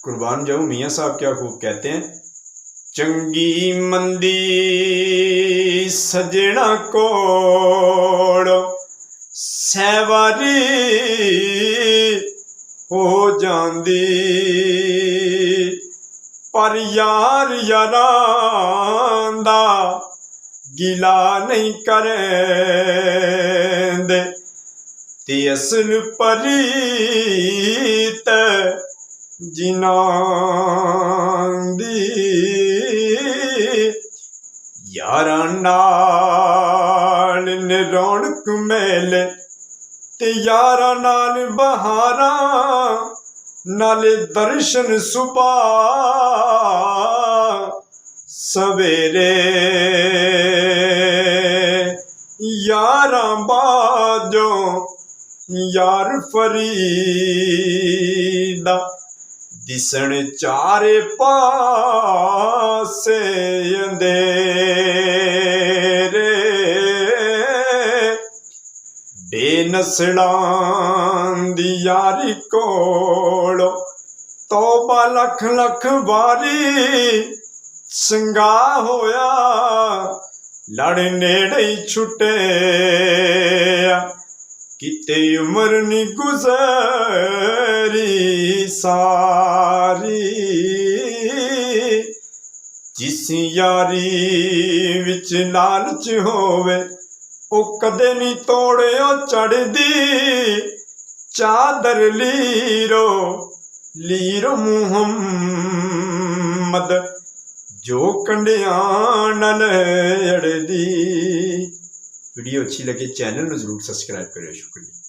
कुर्बान जाऊं मियाँ साहब क्या खूब कहते हैं, चंगी मंदी सजना कोड़ सैवारी हो जांदी, पर यार यारां दा गिला नहीं करेंदे, ते असल परीत जिन्हां दी। यारां नाल ने रौनक मेले ते यारां नाल बहारां, नाले दर्शन सुबह सवेरे, यारां बाजों यार फरीदा दिसण चारे पासे अंधेरे, बेनसलां दी यारी कोलों तौबा लख लख वारी संगा होया, लड़ नेड़े ही छुटे किते उम्र नी गुजरी सारी। जिस यारी विच लालच होवे ओ कदे नी तोड़ियो चढ़दी, चादर लीरो लीरो मुहम्मद जो कंडियां नाल अड़दी। वीडियो अच्छी लगे चैनल में जरूर सब्सक्राइब करें। शुक्रिया।